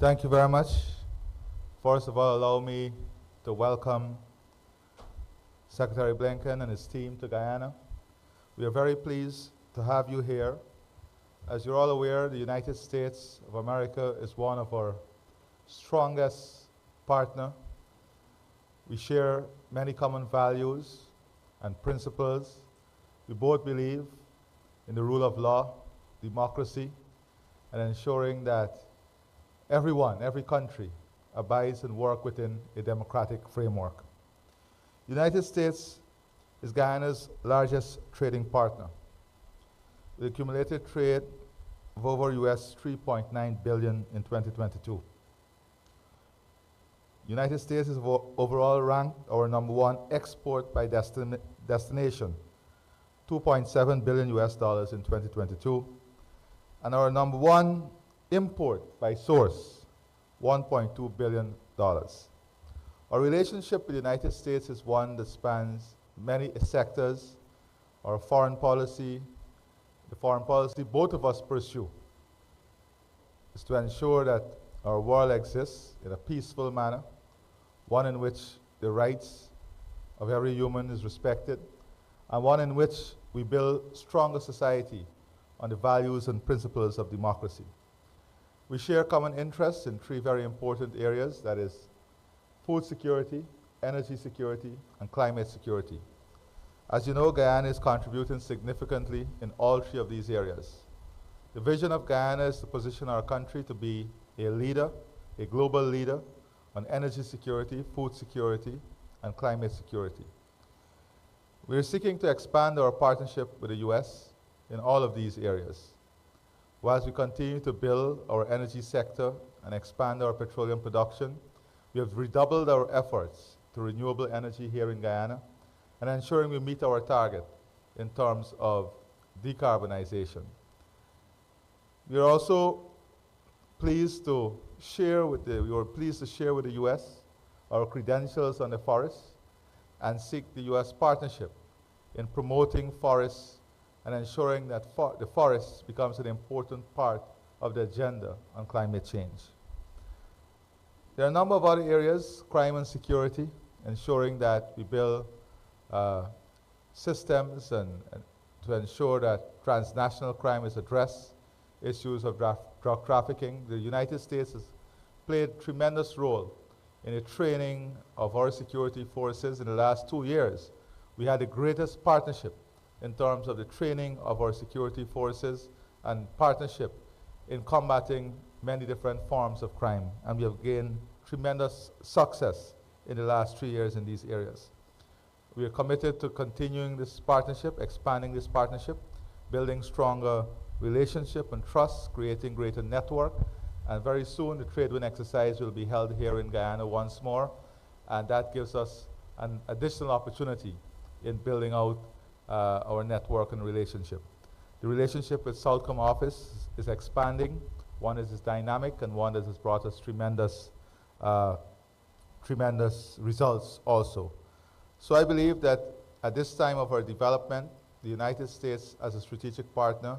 Thank you very much. First of all, allow me to welcome Secretary Blinken and his team to Guyana. We are very pleased to have you here. As you're all aware, the United States of America is one of our strongest partners. We share many common values and principles. We both believe in the rule of law, democracy, and ensuring that everyone, every country, abides and works within a democratic framework. The United States is Guyana's largest trading partner, with accumulated trade of over US $3.9 billion in 2022. The United States is overall ranked our #1 export by destination, $2.7 billion US in 2022, and our #1 import by source, $1.2 billion. Our relationship with the United States is one that spans many sectors. Our foreign policy, the foreign policy both of us pursue, is to ensure that our world exists in a peaceful manner, one in which the rights of every human is respected, and one in which we build stronger society on the values and principles of democracy. We share common interests in three very important areas, that is food security, energy security, and climate security. As you know, Guyana is contributing significantly in all three of these areas. The vision of Guyana is to position our country to be a leader, a global leader, on energy security, food security, and climate security. We are seeking to expand our partnership with the US in all of these areas. Whilst we continue to build our energy sector and expand our petroleum production, we have redoubled our efforts to renewable energy here in Guyana and ensuring we meet our target in terms of decarbonization. We are also pleased to share with the US our credentials on the forest and seek the US partnership in promoting forests and ensuring that the forest becomes an important part of the agenda on climate change. There are a number of other areas, crime and security, ensuring that we build systems and to ensure that transnational crime is addressed, issues of drug trafficking. The United States has played a tremendous role in the training of our security forces in the last 2 years. We had the greatest partnership in terms of the training of our security forces and partnership in combating many different forms of crime. And we have gained tremendous success in the last 3 years in these areas. We are committed to continuing this partnership, expanding this partnership, building stronger relationship and trust, creating greater network. And very soon the trade wind exercise will be held here in Guyana once more. And that gives us an additional opportunity in building out our network and relationship. The relationship with Southcom office is expanding. One is dynamic and one that has brought us tremendous results also. So I believe that at this time of our development, the United States as a strategic partner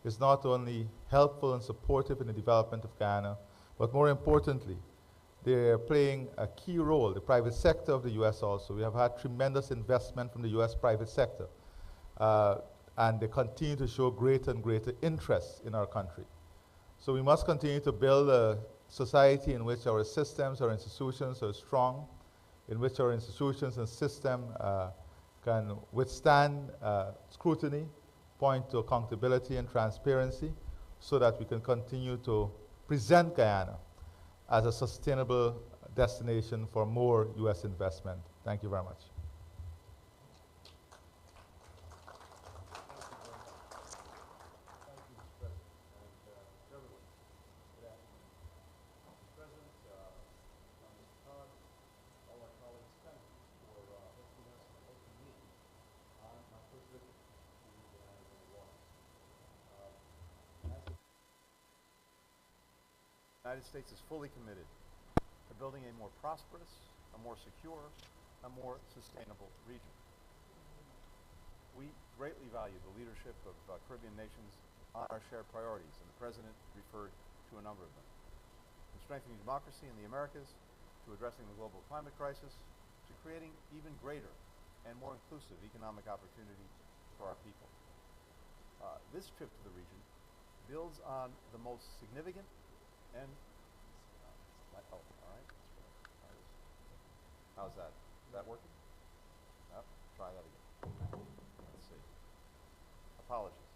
is not only helpful and supportive in the development of Guyana, but more importantly, they are playing a key role, the private sector of the US also. We have had tremendous investment from the US private sector. And they continue to show greater and greater interest in our country. So we must continue to build a society in which our systems, our institutions are strong, in which our institutions and system can withstand scrutiny, point to accountability and transparency, so that we can continue to present Guyana as a sustainable destination for more US investment. Thank you very much. The United States is fully committed to building a more prosperous, a more secure, a more sustainable region. We greatly value the leadership of Caribbean nations on our shared priorities, and the President referred to a number of them. In strengthening democracy in the Americas, to addressing the global climate crisis, to creating even greater and more inclusive economic opportunity for our people. This trip to the region builds on the most significant and all right. How's that? Is that working? Yep. Try that again. Let's see. Apologies.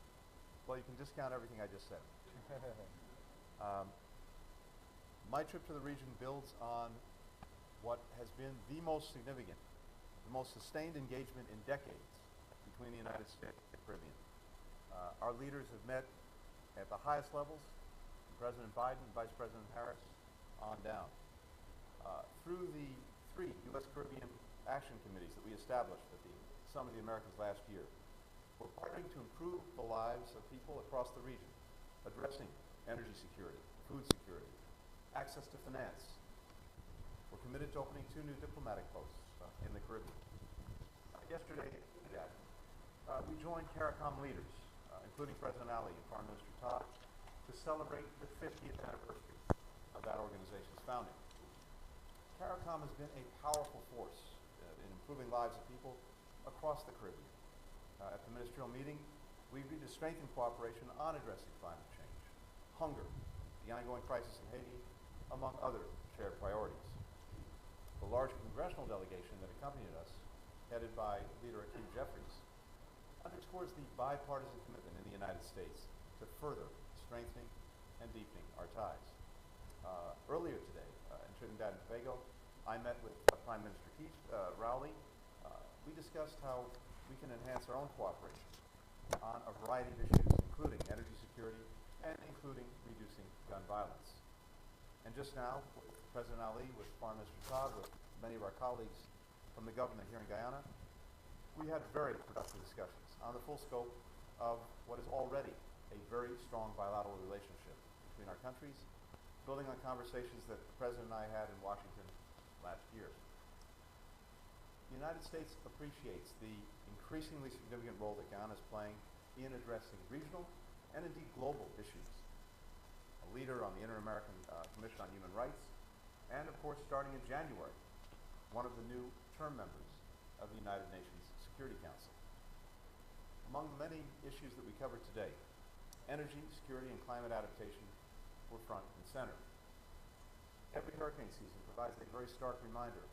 Well, you can discount everything I just said. My trip to the region builds on what has been the most significant, the most sustained engagement in decades between the United States and the Caribbean. Our leaders have met at the highest levels, from President Biden and Vice President Harris on down. Through the 3 U.S. Caribbean action committees that we established at the Summit of the Americas last year, we're partnering to improve the lives of people across the region, addressing energy security, food security, access to finance. We're committed to opening 2 new diplomatic posts in the Caribbean. Yesterday, we joined CARICOM leaders, including President Ali and Foreign Minister Todd, to celebrate the 50th anniversary of that organization's founding. CARICOM has been a powerful force in improving lives of people across the Caribbean. At the ministerial meeting, we agreed to strengthen cooperation on addressing climate change, hunger, the ongoing crisis in Haiti, among other shared priorities. The large congressional delegation that accompanied us, headed by Leader Hakeem Jeffries, underscores the bipartisan commitment in the United States to further strengthening and deepening our ties. Earlier today, in Trinidad and Tobago, I met with Prime Minister Keith Rowley. We discussed how we can enhance our own cooperation on a variety of issues, including energy security and including reducing gun violence. And just now, with President Ali, with Foreign Minister Todd, with many of our colleagues from the government here in Guyana, we had very productive discussions on the full scope of what is already a very strong bilateral relationship between our countries, building on conversations that the President and I had in Washington last year. The United States appreciates the increasingly significant role that Guyana is playing in addressing regional and indeed global issues. A leader on the Inter-American Commission on Human Rights, and of course, starting in January, one of the new term members of the United Nations Security Council. Among the many issues that we covered today, energy, security, and climate adaptation were front and center. Every hurricane season provides a very stark reminder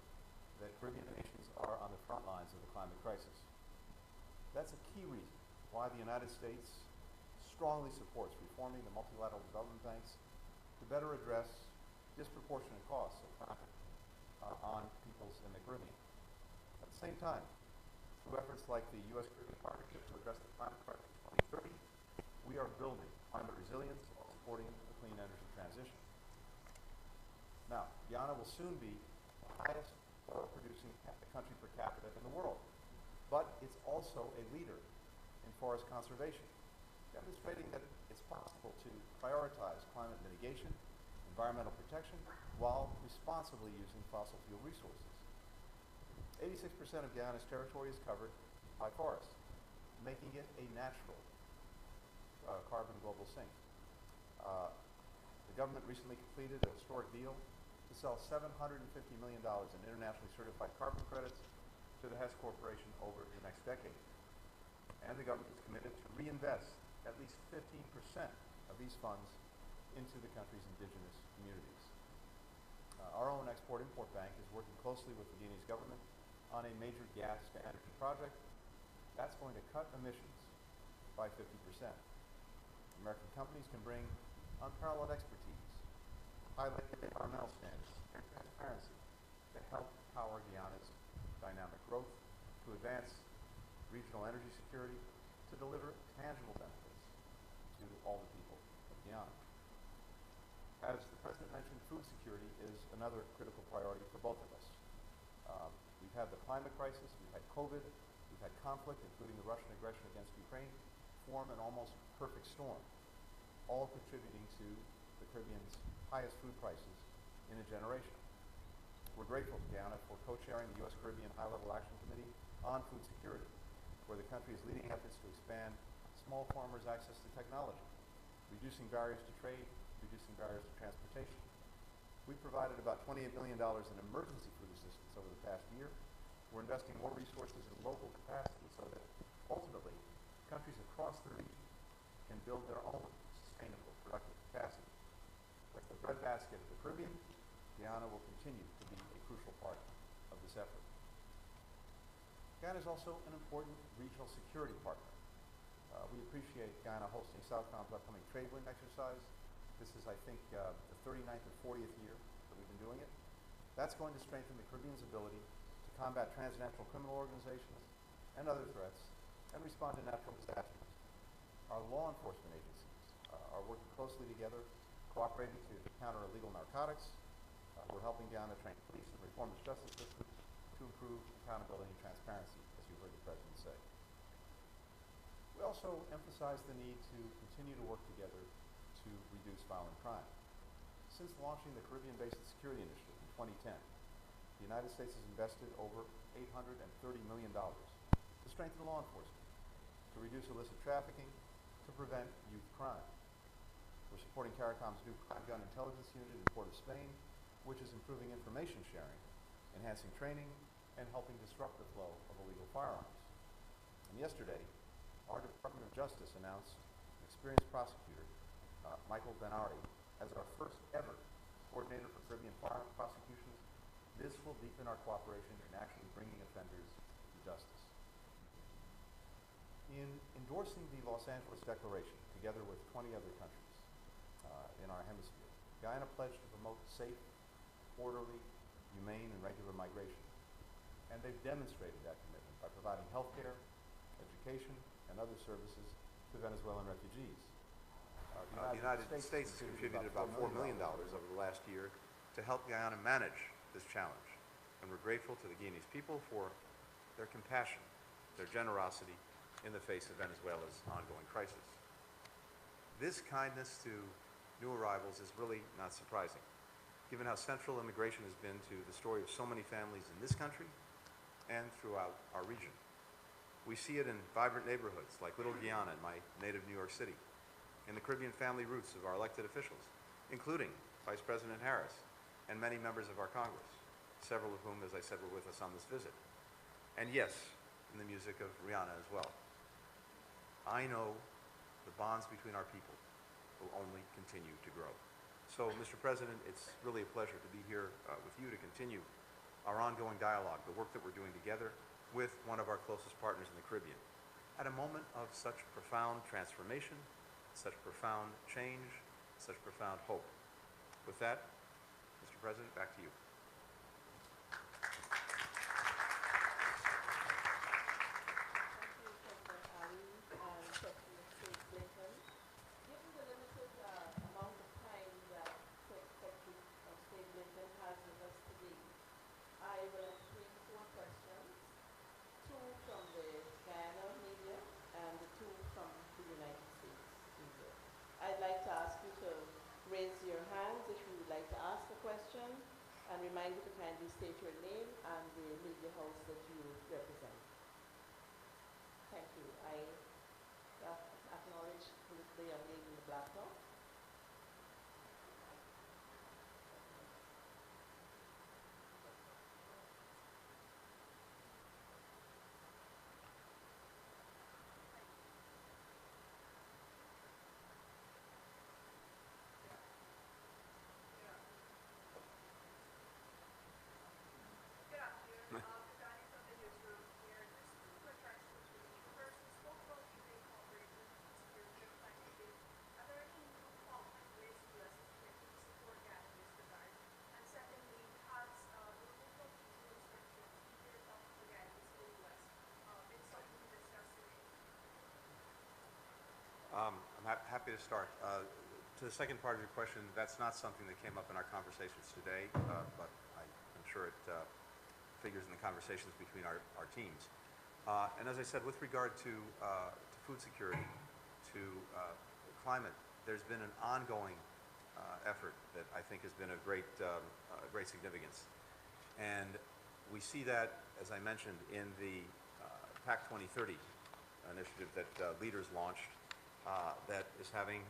that Caribbean nations are on the front lines of the climate crisis. That's a key reason why the United States strongly supports reforming the multilateral development banks to better address disproportionate costs of climate on peoples in the Caribbean. At the same time, through efforts like the U.S. Caribbean Partnership to address the climate crisis in 2030, we are building climate resilience while supporting the clean energy transition. Now, Guyana will soon be the highest oil-producing country per capita in the world, but it's also a leader in forest conservation, demonstrating that it's possible to prioritize climate mitigation, environmental protection, while responsibly using fossil fuel resources. 86% of Guyana's territory is covered by forests, making it a natural carbon global sink. The government recently completed a historic deal to sell $750 million in internationally certified carbon credits to the Hess Corporation over the next decade. And the government is committed to reinvest at least 15% of these funds into the country's indigenous communities. Our own Export-Import Bank is working closely with the Guyanese government on a major gas-to-energy project that's going to cut emissions by 50%. American companies can bring unparalleled expertise, highlight environmental standards, and transparency to help power Guyana's dynamic growth, to advance regional energy security, to deliver tangible benefits to all the people of Guyana. As the President mentioned, food security is another critical priority for both of us. We've had the climate crisis, we've had COVID, we've had conflict, including the Russian aggression against Ukraine, form an almost perfect storm, all contributing to the Caribbean's highest food prices in a generation. We're grateful to Guyana for co-chairing the U.S. Caribbean High-Level Action Committee on Food Security, where the country is leading efforts to expand small farmers' access to technology, reducing barriers to trade, reducing barriers to transportation, We provided about $28 million in emergency food assistance over the past year. We're investing more resources in local capacity so that ultimately countries across the region can build their own sustainable, productive capacity. Like the breadbasket of the Caribbean, Guyana will continue to be a crucial part of this effort. Guyana is also an important regional security partner. We appreciate Guyana hosting Southcom's upcoming trade wind exercise. This is, I think, the 39th or 40th year that we've been doing it. That's going to strengthen the Caribbean's ability to combat transnational criminal organizations and other threats and respond to natural disasters. Our law enforcement agencies are working closely together, cooperating to counter illegal narcotics. We're helping Guyana train police and reform its justice system to improve accountability and transparency, as you heard the President say. We also emphasize the need to continue to work together to reduce violent crime. Since launching the Caribbean-based security initiative in 2010, the United States has invested over $830 million to strengthen law enforcement, to reduce illicit trafficking, to prevent youth crime. We're supporting CARICOM's new crime gun intelligence unit in Port of Spain, which is improving information sharing, enhancing training, and helping disrupt the flow of illegal firearms. And yesterday, our Department of Justice announced an experienced prosecutor, Michael Benari, as our first ever coordinator for Caribbean firearms prosecutions. This will deepen our cooperation in actually bringing offenders to justice. In endorsing the Los Angeles Declaration, together with 20 other countries in our hemisphere, Guyana pledged to promote safe, orderly, humane, and regular migration. And they've demonstrated that commitment by providing health care, education, and other services to Venezuelan refugees. The United States has contributed about $4 million over the last year to help Guyana manage this challenge. And we're grateful to the Guyanese people for their compassion, their generosity in the face of Venezuela's ongoing crisis. This kindness to new arrivals is really not surprising, given how central immigration has been to the story of so many families in this country and throughout our region. We see it in vibrant neighborhoods like Little Guyana in my native New York City, in the Caribbean family roots of our elected officials, including Vice President Harris and many members of our Congress, several of whom, as I said, were with us on this visit. And yes, in the music of Rihanna as well. I know the bonds between our people will only continue to grow. So, Mr. President, it's really a pleasure to be here with you to continue our ongoing dialogue, the work that we're doing together with one of our closest partners in the Caribbean, at a moment of such profound transformation, such profound change, such profound hope. With that, Mr. President, back to you. President Ali and Secretary of State Blinken. Given the limited amount of time that Secretary of State Blinken has with us today, I will ask 4 questions, 2 from the Guyana media and 2 from the United States media. I'd like to ask you to raise your hands if you would like to ask a question, and remind you to kindly state your name and the media house that you represent. Thank you. I acknowledge the young lady in the black top. I'm happy to start. To the second part of your question, that's not something that came up in our conversations today, but I'm sure it figures in the conversations between our teams. And as I said, with regard to food security, to climate, there's been an ongoing effort that I think has been of great significance. And we see that, as I mentioned, in the PAC 2030 initiative that leaders launched that is having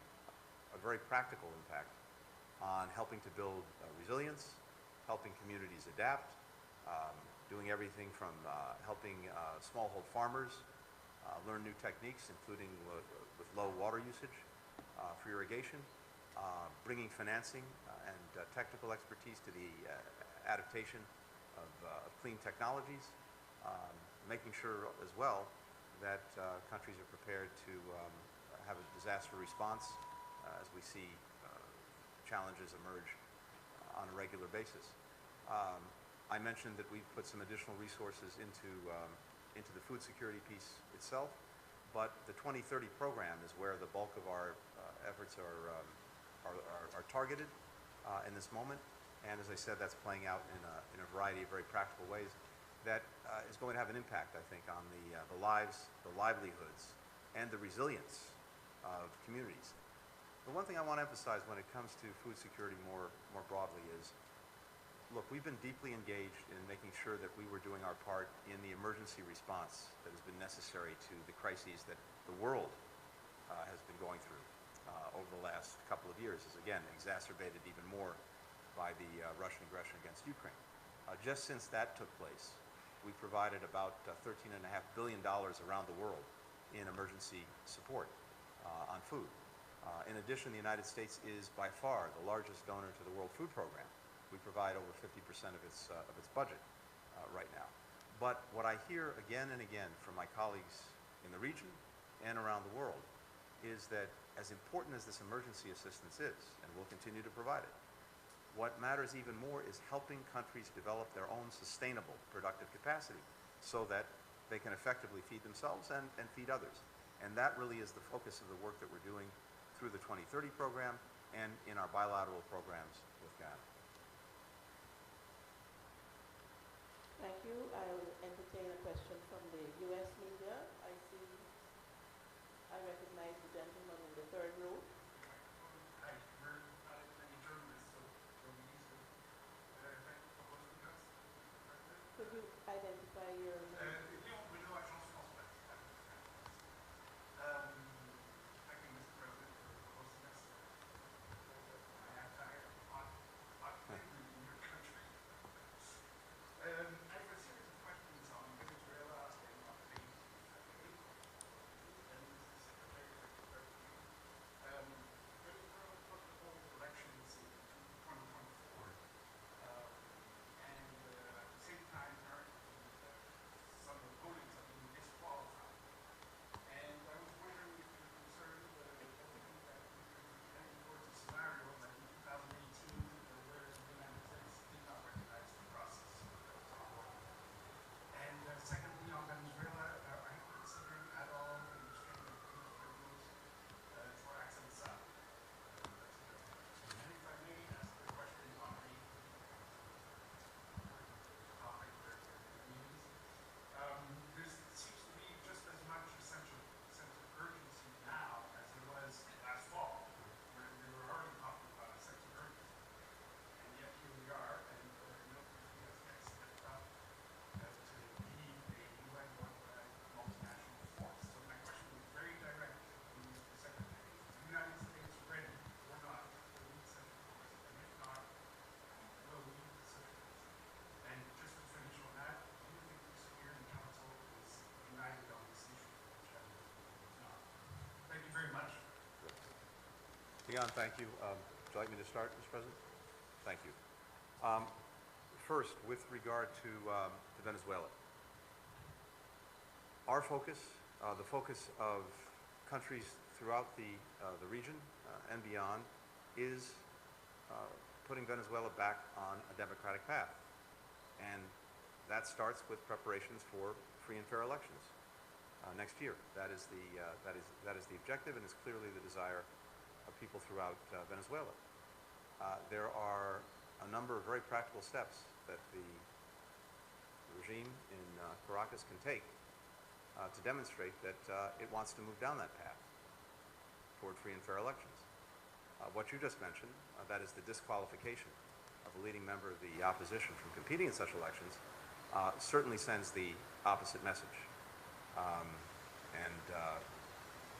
a very practical impact on helping to build resilience, helping communities adapt, doing everything from helping smallhold farmers learn new techniques, including with low water usage for irrigation, bringing financing and technical expertise to the adaptation of clean technologies, making sure as well that countries are prepared to have a disaster response as we see challenges emerge on a regular basis. I mentioned that we've put some additional resources into the food security piece itself, but the 2030 program is where the bulk of our efforts are targeted in this moment. And as I said, that's playing out in a variety of very practical ways that is going to have an impact, I think, on the lives, the livelihoods, and the resilience of communities. The one thing I want to emphasize when it comes to food security more broadly is, look, we've been deeply engaged in making sure that we were doing our part in the emergency response that has been necessary to the crises that the world has been going through over the last couple of years, is again exacerbated even more by the Russian aggression against Ukraine. Just since that took place, we provided about $13.5 billion around the world in emergency support on food. In addition, the United States is by far the largest donor to the World Food Program. We provide over 50% of its budget right now. But what I hear again and again from my colleagues in the region and around the world is that as important as this emergency assistance is, and we'll continue to provide it, what matters even more is helping countries develop their own sustainable, productive capacity so that they can effectively feed themselves and feed others. And that really is the focus of the work that we're doing through the 2030 program and in our bilateral programs with Guyana. Thank you. I will entertain a question from the U.S. media. I recognize the gentleman in the third row. Hi, we're not as many journalists, so we need to thank you for hosting us. Could you identify your name? Thank you, Mr. President, for hosting us. I have tired hot family in your country. I have a series of questions on Venezuela and updates. And Mr. Secretary, if I could start with you. Venezuela took the hold elections in 2024, and at the same time, apparently, some opponents have been disqualified. And I was wondering if you're concerned that we could be heading towards a scenario like in 2018, where the United States did not recognize the process that was ongoing. And secondly, on Venezuela, are you considering at all the restraining of rules for access up? And if I may ask a question on a topic where there seems to be just as much a sense of urgency now as there was last fall, where we were already talking about a sense of urgency. And yet here we are, and nobody has stepped up to be a UN multinational force. So my question is very direct to Mr. Secretary. Is the United States ready or not to lead such a force? And if not, will we lead such a force? And just to finish on that, do you think the Security Council is united on this issue, which I believe it's not? Thank you very much. Leon, thank you. Would you like me to start, Mr. President? Thank you. First, with regard to Venezuela, our focus, the focus of countries throughout the region and beyond, is putting Venezuela back on a democratic path, and that starts with preparations for free and fair elections next year. That is the objective, and it's clearly the desire of people throughout Venezuela. There are a number of very practical steps that the regime in Caracas can take to demonstrate that it wants to move down that path toward free and fair elections. What you just mentioned, that is the disqualification of a leading member of the opposition from competing in such elections, certainly sends the opposite message, and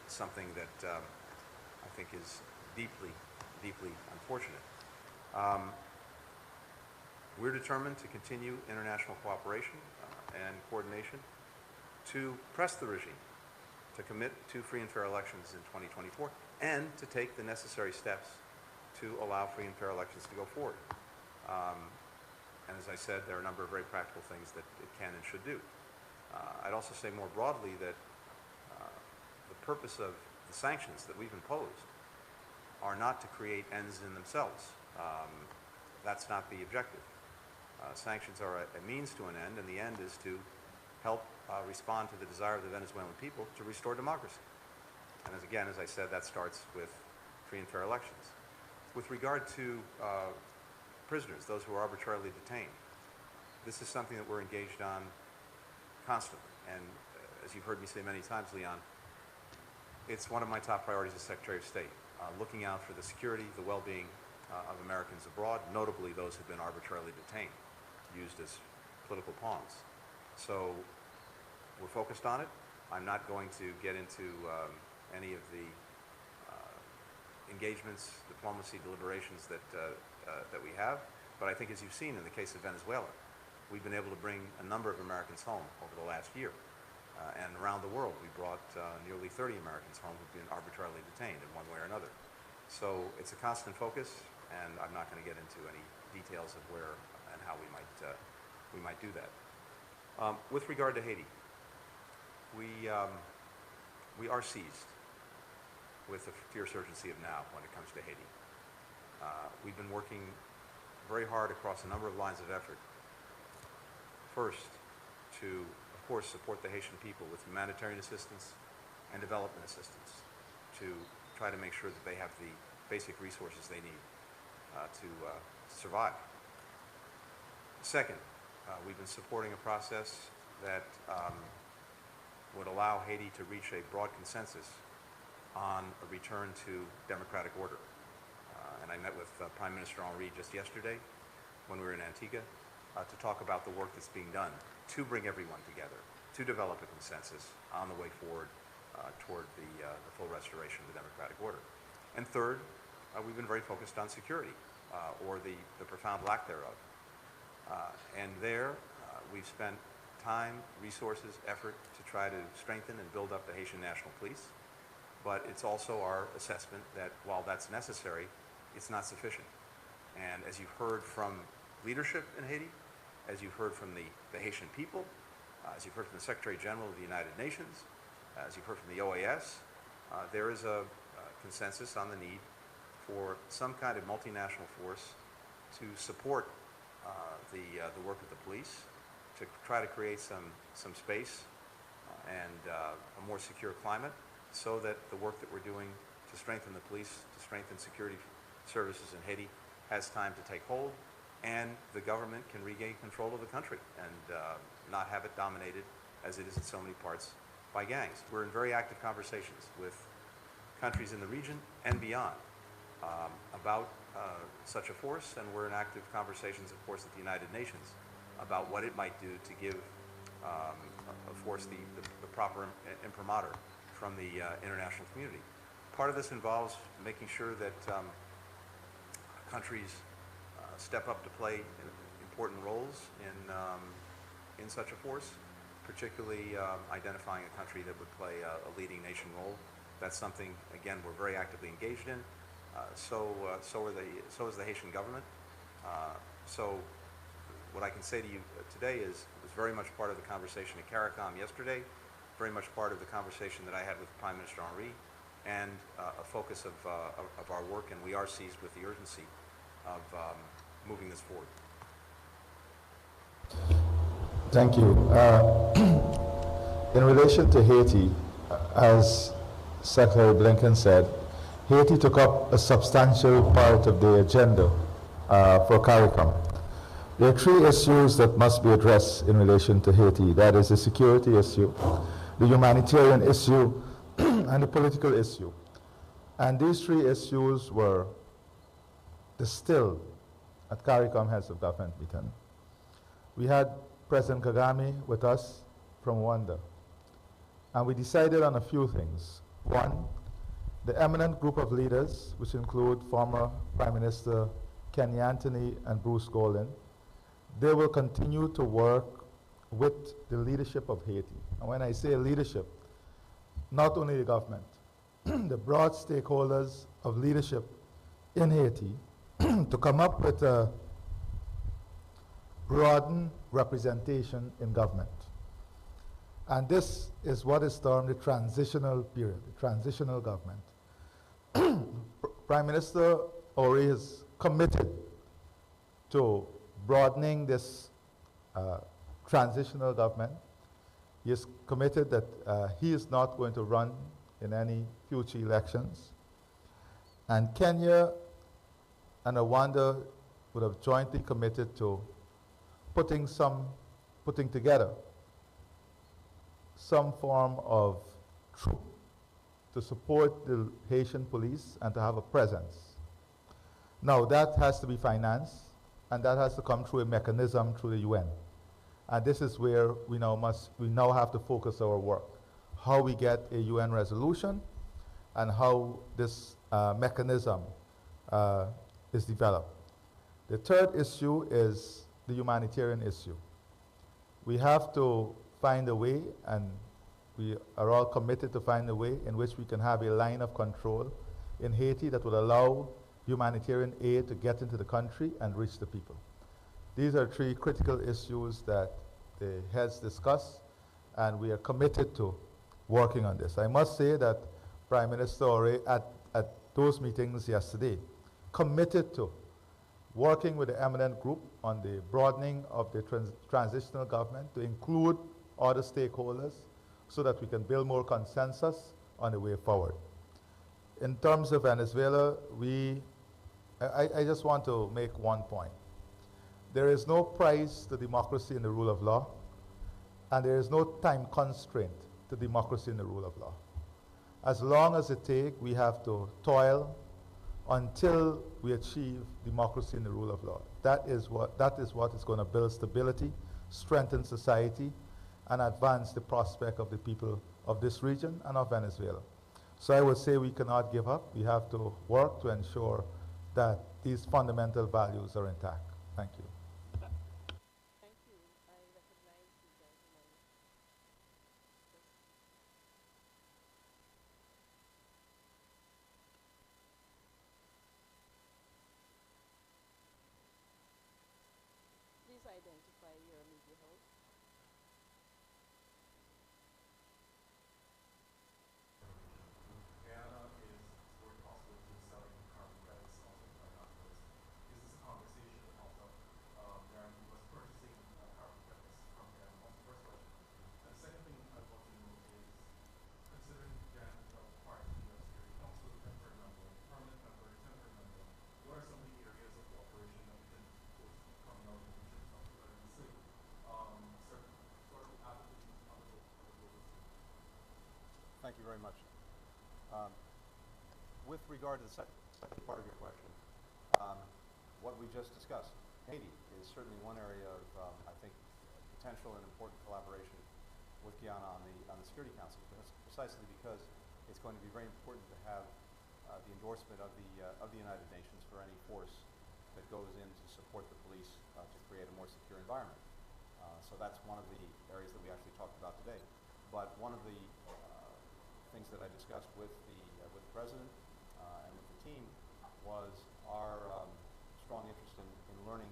something that I think is deeply, deeply unfortunate. We're determined to continue international cooperation and coordination to press the regime to commit to free and fair elections in 2024 and to take the necessary steps to allow free and fair elections to go forward. And as I said, there are a number of very practical things that it can and should do. I'd also say more broadly that the purpose of the sanctions that we've imposed are not to create ends in themselves. That's not the objective. Sanctions are a means to an end, and the end is to help respond to the desire of the Venezuelan people to restore democracy. And as I said, that starts with free and fair elections. With regard to prisoners, those who are arbitrarily detained, this is something that we're engaged on constantly. And as you've heard me say many times, Leon, it's one of my top priorities as Secretary of State, looking out for the security, the well-being of Americans abroad, notably those who've been arbitrarily detained, used as political pawns. So we're focused on it. I'm not going to get into any of the engagements, diplomacy, deliberations that we have, but I think as you've seen in the case of Venezuela, we've been able to bring a number of Americans home over the last year. And around the world, we brought nearly 30 Americans home who've been arbitrarily detained in one way or another. So it's a constant focus, and I'm not going to get into any details of where and how we might do that. With regard to Haiti, we are seized with the fierce urgency of now when it comes to Haiti. We've been working very hard across a number of lines of effort. First, to, of course, support the Haitian people with humanitarian assistance and development assistance to try to make sure that they have the basic resources they need to survive. Second, we've been supporting a process that would allow Haiti to reach a broad consensus on a return to democratic order. And I met with Prime Minister Henry just yesterday when we were in Antigua to talk about the work that's being done to bring everyone together, to develop a consensus on the way forward toward the full restoration of the democratic order. And third, we've been very focused on security, or the profound lack thereof. And there, we've spent time, resources, effort to try to strengthen and build up the Haitian National Police. But it's also our assessment that while that's necessary, it's not sufficient. And as you've heard from leadership in Haiti, as you've heard from the Haitian people, as you've heard from the Secretary General of the United Nations, as you've heard from the OAS, there is a consensus on the need for some kind of multinational force to support the work of the police, to try to create some space and a more secure climate so that the work that we're doing to strengthen the police, to strengthen security services in Haiti has time to take hold, and the government can regain control of the country and not have it dominated, as it is in so many parts, by gangs. We're in very active conversations with countries in the region and beyond about such a force, and we're in active conversations, of course, at the United Nations about what it might do to give a force the proper imprimatur from the international community. Part of this involves making sure that countries step up to play important roles in such a force, particularly identifying a country that would play a leading nation role. That's something, again, we're very actively engaged in. So is the Haitian government. So what I can say to you today is it was very much part of the conversation at CARICOM yesterday, very much part of the conversation that I had with Prime Minister Henry, and a focus of our work, and we are seized with the urgency of moving this forward. Thank you. In relation to Haiti, as Secretary Blinken said, Haiti took up a substantial part of the agenda for CARICOM. There are three issues that must be addressed in relation to Haiti. That is the security issue, the humanitarian issue, and the political issue. And these three issues were distilled at CARICOM Heads of Government meeting. We had President Kagame with us from Rwanda, and we decided on a few things. One, the eminent group of leaders, which include former Prime Minister Kenny Anthony and Bruce Golden, they will continue to work with the leadership of Haiti. And when I say leadership, not only the government, the broad stakeholders of leadership in Haiti to come up with a broadened representation in government. And this is what is termed the transitional period, the transitional government. Prime Minister Ore is committed to broadening this transitional government. He is committed that he is not going to run in any future elections. And Kenya and Rwanda would have jointly committed to putting together some form of troop to support the Haitian police and to have a presence. Now that has to be financed, and that has to come through a mechanism through the UN. And this is where we now have to focus our work. How we get a UN resolution and how this mechanism is developed. The third issue is the humanitarian issue. We have to find a way, and we are all committed to find a way in which we can have a line of control in Haiti that will allow humanitarian aid to get into the country and reach the people. These are three critical issues that the heads discuss, and we are committed to working on this. I must say that Prime Minister Ore at those meetings yesterday committed to working with the eminent group on the broadening of the transitional government to include other stakeholders so that we can build more consensus on the way forward. In terms of Venezuela, I just want to make one point. There is no price to democracy and the rule of law, and there is no time constraint to democracy and the rule of law. As long as it takes, we have to toil until we achieve democracy and the rule of law. That is what is going to build stability, strengthen society, and advance the prospect of the people of this region and of Venezuela. So I would say we cannot give up. We have to work to ensure that these fundamental values are intact. Thank you. Thank you. I recognize you, gentlemen. Please identify your media host. Guyana is exploring possibilities of selling carbon credits also to binoculars. Is this a conversation that comes up where was purchasing carbon credits from Guyana? That's the first question. And the second thing I'd want to know is, considering Guyana becomes part of the UN Security Council, temporary member, permanent member, temporary member, what are some of the areas of cooperation that we can put coming out of the region, something that we see? Certain sort of advocacy on the goals. Thank you very much. With regard to the second part of your question, what we just discussed, Haiti is certainly one area of, I think, potential and important collaboration with Guyana on the Security Council, precisely because it's going to be very important to have the endorsement of the United Nations for any force that goes in to support the police to create a more secure environment. So that's one of the areas that we actually talked about today. But one of the things that I discussed with the President and with the team was our strong interest in learning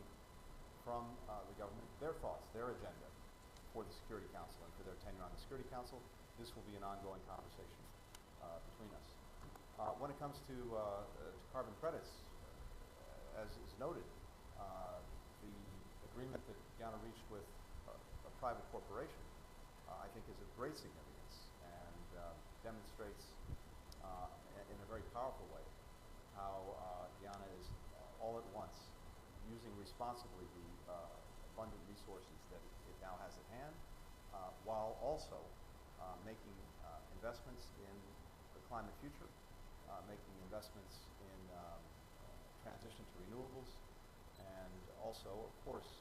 from the government their thoughts, their agenda for the Security Council and for their tenure on the Security Council. This will be an ongoing conversation between us. When it comes to carbon credits, as is noted, the agreement that Guyana reached with a private corporation, I think, is of great significance and demonstrates in a very powerful way how Guyana is all at once using responsibly the abundant resources that it now has at hand, while also making investments in the climate future, making investments in transition to renewables, and also, of course,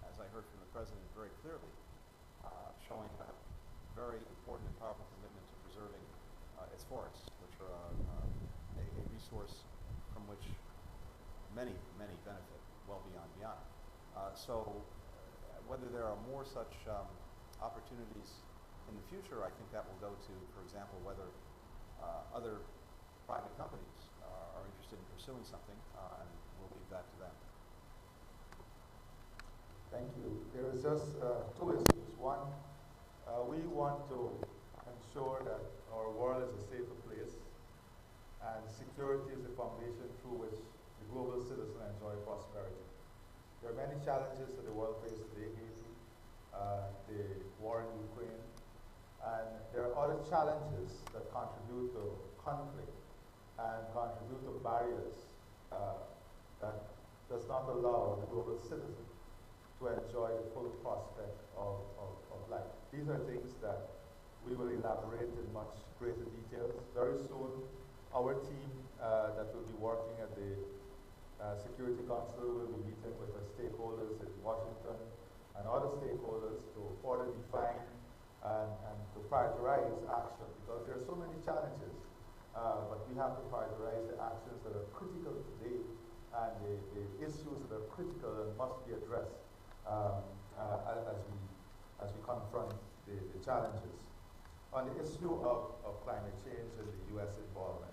as I heard from the President very clearly, showing a very important and powerful commitment to preserving its forests, which are a resource from which many benefit well beyond Guyana. Whether there are more such opportunities in the future, I think that will go to, for example, whether other private companies are interested in pursuing something, and we'll leave that to them. Thank you. There is just two issues. One, we want to ensure that our world is a safer place, and security is the foundation through which the global citizen enjoy prosperity. There are many challenges that the world faces today, Haiti, the war in Ukraine, and there are other challenges that contribute to conflict and contribute to barriers that does not allow the global citizen to enjoy the full prospect of life. These are things that we will elaborate in much greater details. Very soon, our team that will be working at the Security Council will be meeting with the stakeholders in Washington and other stakeholders to further define and to prioritize action, because there are so many challenges, but we have to prioritize the actions that are critical today and the issues that are critical and must be addressed as we confront the challenges. On the issue of climate change and the U.S. involvement,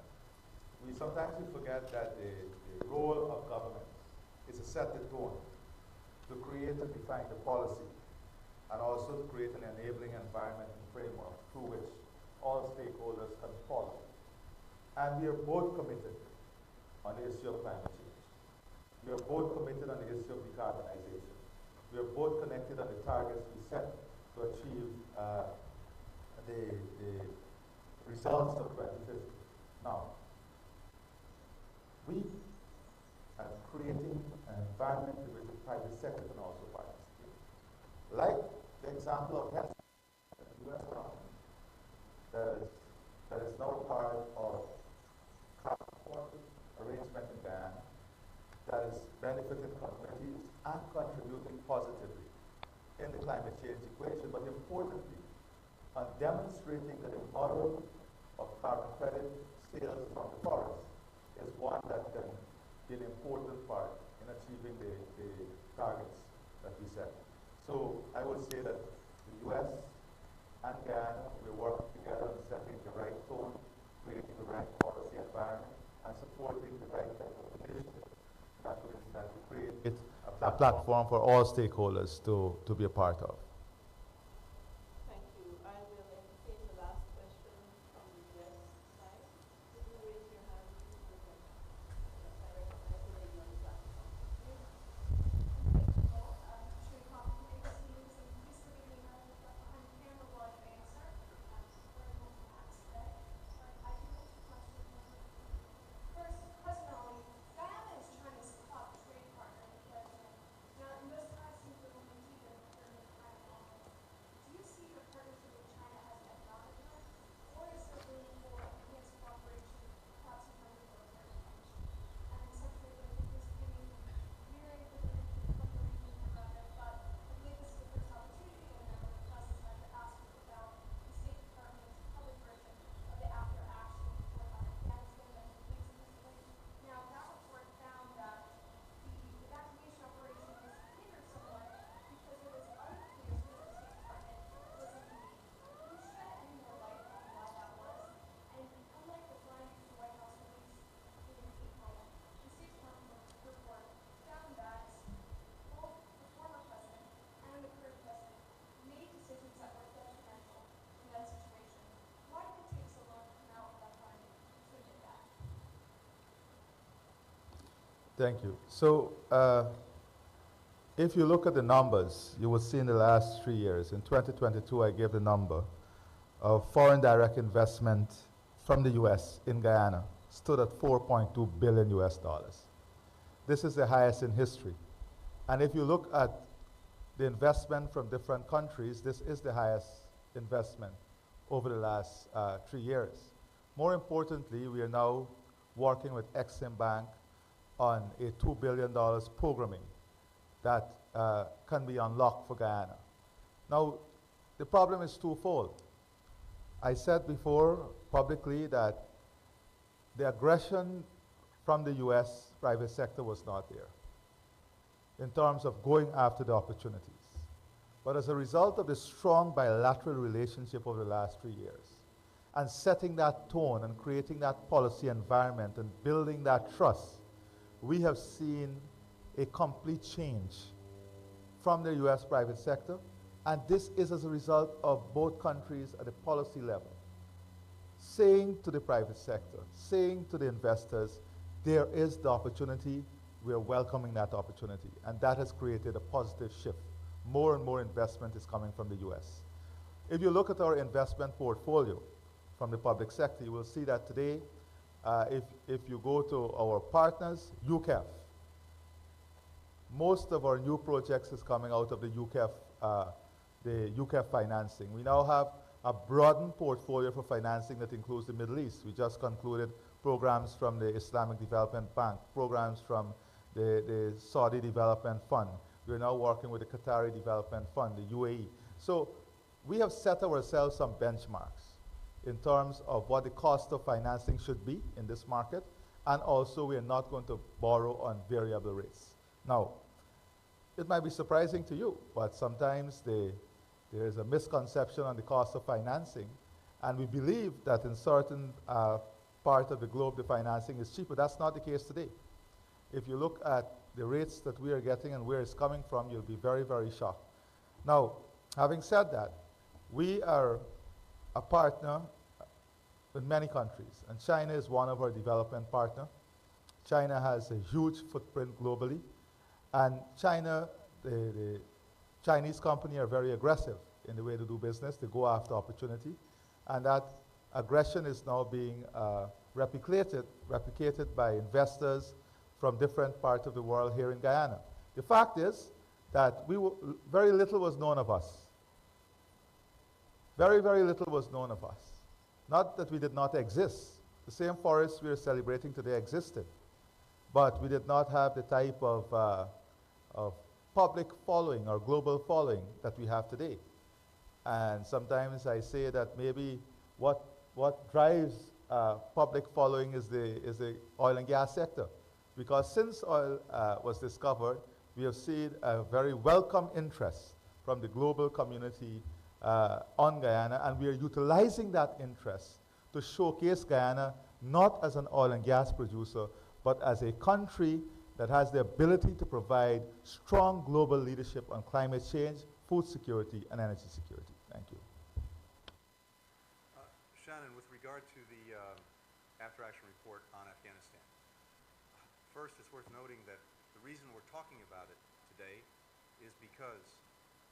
sometimes we forget that the role of government is to set the tone, to create and define the policy, and also to create an enabling environment and framework through which all stakeholders can follow. And we are both committed on the issue of climate change. We are both committed on the issue of decarbonization. We are both connected on the targets we set to achieve the results of 2050. Now, we are creating an environment in which the private sector can also participate. Like the example of health, the U.S. government that is now part of carbon arrangement in Guyana, that is benefiting communities and contributing positively in the climate change equation, but importantly, on demonstrating that the model of carbon credit sales from the forest is one that can be an important part in achieving the targets that we set. So I would say that the U.S. and Guyana, we're working together on setting the right tone, creating the right policy environment, and supporting the right type of initiative that will create a platform for all stakeholders to be a part of. Thank you. I will entertain the last question from the U.S. side. Could you raise your hand? I recognize the lady on the platform. Thank you. So if you look at the numbers, you will see in the last 3 years, in 2022, I gave the number of foreign direct investment from the U.S. in Guyana stood at $4.2 billion US. This is the highest in history. And if you look at the investment from different countries, this is the highest investment over the last 3 years. More importantly, we are now working with Exim Bank on a $2 billion programming that can be unlocked for Guyana. Now, the problem is twofold. I said before publicly that the aggression from the US private sector was not there in terms of going after the opportunities. But as a result of the strong bilateral relationship over the last 3 years, and setting that tone and creating that policy environment and building that trust, we have seen a complete change from the US private sector, and this is as a result of both countries at the policy level saying to the private sector, saying to the investors, there is the opportunity, we are welcoming that opportunity, and that has created a positive shift. More and more investment is coming from the US. If you look at our investment portfolio from the public sector, you will see that today, if you go to our partners, UCAF, most of our new projects is coming out of the UCAF financing. We now have a broadened portfolio for financing that includes the Middle East. We just concluded programs from the Islamic Development Bank, programs from the Saudi Development Fund. We're now working with the Qatari Development Fund, the UAE. So we have set ourselves some benchmarks in terms of what the cost of financing should be in this market, and also we are not going to borrow on variable rates. Now, it might be surprising to you, but sometimes there is a misconception on the cost of financing, and we believe that in certain part of the globe the financing is cheaper. That's not the case today. If you look at the rates that we are getting and where it's coming from, you'll be very, very shocked. Now, having said that, we are a partner with many countries, and China is one of our development partners. China has a huge footprint globally, and China, the Chinese companies are very aggressive in the way to do business. They go after opportunity, and that aggression is now being replicated by investors from different parts of the world here in Guyana. The fact is that very little was known of us. Very, very little was known of us. Not that we did not exist. The same forests we are celebrating today existed, but we did not have the type of public following or global following that we have today. And sometimes I say that maybe what drives public following is the oil and gas sector. Because since oil was discovered, we have seen a very welcome interest from the global community on Guyana, and we are utilizing that interest to showcase Guyana not as an oil and gas producer, but as a country that has the ability to provide strong global leadership on climate change, food security, and energy security. Thank you. Shannon, with regard to the after-action report on Afghanistan, first it's worth noting that the reason we're talking about it today is because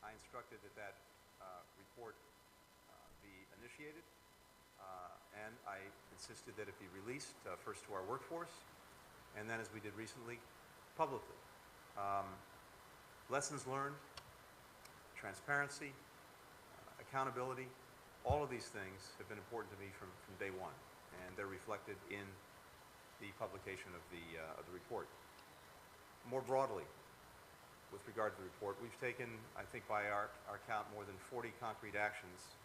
I instructed that report be initiated, and I insisted that it be released first to our workforce, and then, as we did recently, publicly. Lessons learned, transparency, accountability, all of these things have been important to me from day one, and they're reflected in the publication of the report. More broadly, with regard to the report, we've taken, I think by our count, more than 40 concrete actions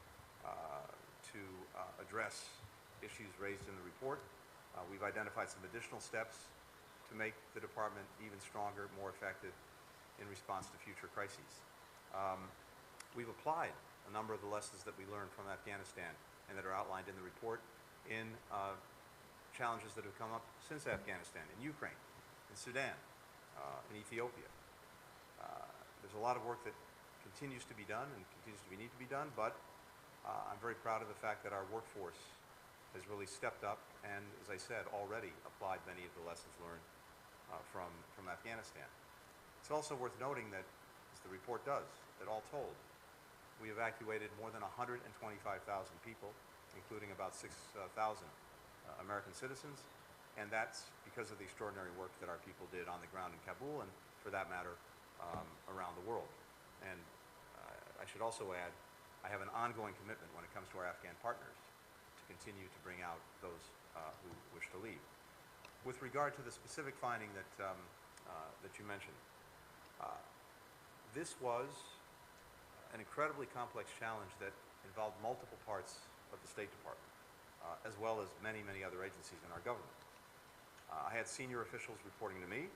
to address issues raised in the report. We've identified some additional steps to make the department even stronger, more effective in response to future crises. We've applied a number of the lessons that we learned from Afghanistan and that are outlined in the report in challenges that have come up since Afghanistan, in Ukraine, in Sudan, in Ethiopia. There's a lot of work that continues to be done and continues to need to be done, but I'm very proud of the fact that our workforce has really stepped up and, as I said, already applied many of the lessons learned from Afghanistan. It's also worth noting that, as the report does, that all told, we evacuated more than 125,000 people, including about 6,000 American citizens, and that's because of the extraordinary work that our people did on the ground in Kabul and, for that matter, around the world. And I should also add, I have an ongoing commitment when it comes to our Afghan partners to continue to bring out those who wish to leave. With regard to the specific finding that you mentioned, this was an incredibly complex challenge that involved multiple parts of the State Department, as well as many, many other agencies in our government. I had senior officials reporting to me.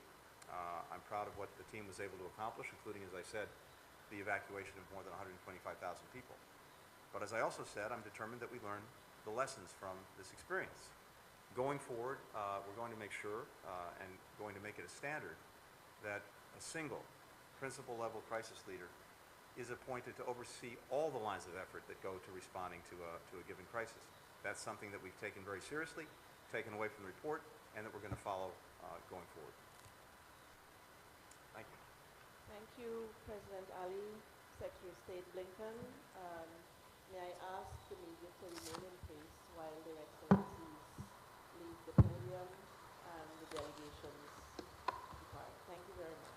I'm proud of what the team was able to accomplish, including, as I said, the evacuation of more than 125,000 people. But as I also said, I'm determined that we learn the lessons from this experience. Going forward, we're going to make sure and going to make it a standard that a single principal-level crisis leader is appointed to oversee all the lines of effort that go to responding to a given crisis. That's something that we've taken very seriously, taken away from the report, and that we're going to follow going forward. Thank you. Thank you, President Ali, Secretary of State Blinken. May I ask the media to remain in place while their excellencies leave the podium and the delegations depart. Thank you very much.